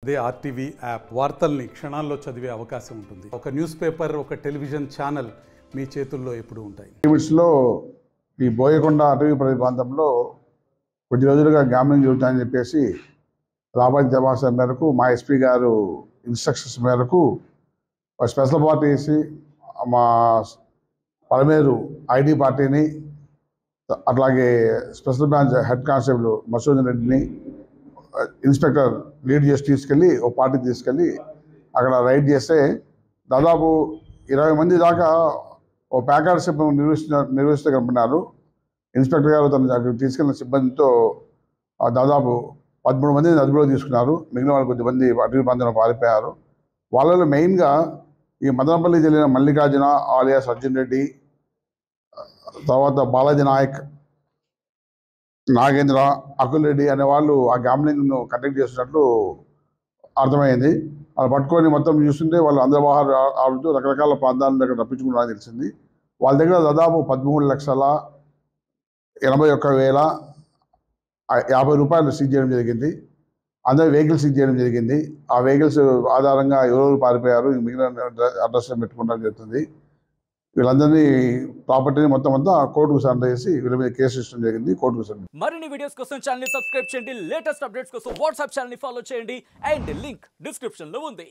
అదే RTV app వార్తల్ని క్షణాల్లో చదివే అవకాశం ఉంటుంది. ఒక న్యూస్ పేపర్, ఒక టెలివిజన్ ఛానల్ మీ చేతుల్లో ఎప్పుడూ ఉంటాయి. లో ఈ బోయకొండ అటవీ ప్రాంతంలో కొద్ది రోజులుగా గ్యామ్లింగ్ జరుగుతాయని చెప్పేసి రాబోయే సమాచారం మేరకు మా ఎస్పీ గారు ఇన్స్ట్రక్షన్స్ మేరకు స్పెషల్ పార్టీ వేసి మా పలమేరు ఐడి పార్టీని అట్లాగే special branch head constable Masudan రెడ్డిని ఇన్స్పెక్టర్ లీడ్ చేసి తీసుకెళ్ళి ఓ పార్టీ తీసుకెళ్ళి అక్కడ రైడ్ చేస్తే దాదాపు 20 మంది దాకా ఓ ప్యాకెట్ సిబ్బంది నిర్వహిస్తూ కనపడినారు. ఇన్స్పెక్టర్ గారు తను తీసుకెళ్లిన సిబ్బందితో దాదాపు 13 మందిని అదుపులో తీసుకున్నారు. మిగిలిన వాళ్ళు కొద్దిమంది అటవీ ప్రాంతంలో పారిపోయారు. వాళ్ళలో మెయిన్గా ఈ మదనపల్లి జిల్లా మల్లికార్జున ఆలియాస్ అర్జున్ రెడ్డి, తర్వాత బాలాజీ నాయక్, నాగేంద్ర, అకుల్ రెడ్డి అనే వాళ్ళు ఆ గ్యామ్లింగ్ను కండక్ట్ చేస్తున్నట్లు అర్థమైంది. వాళ్ళు పట్టుకొని మొత్తం చూస్తుంటే వాళ్ళు అందరి వాహనాలు ఆడుతూ రకరకాల ప్రాంతాల దగ్గర తప్పించుకుంటారని తెలిసింది. వాళ్ళ దగ్గర దాదాపు 13,81,050 రూపాయలు సీజ్ చేయడం జరిగింది. అందరి వెహికల్స్ సీజ్ చేయడం జరిగింది. ఆ వెహికల్స్ ఆధారంగా ఎవరెవరు పారిపోయారు, మిగిలిన అడ్రస్ పెట్టుకోవడం జరుగుతుంది. వీళ్ళందరినీ ప్రాపర్టీని మొత్తం అంతా కోర్టుకు సరెండర్ చేసి వీళ్ళ మీద కేసు ఇష్టం జరిగింది. కోర్టుకు సరెండర్. మరిన్ని వీడియోస్ కోసం ఛానల్ ని సబ్స్క్రైబ్ చేయండి. లేటెస్ట్ అప్డేట్స్ కోసం వాట్సాప్ ఛానల్ ని ఫాలో చేయండి. అండ్ లింక్ డిస్క్రిప్షన్ లో ఉంది.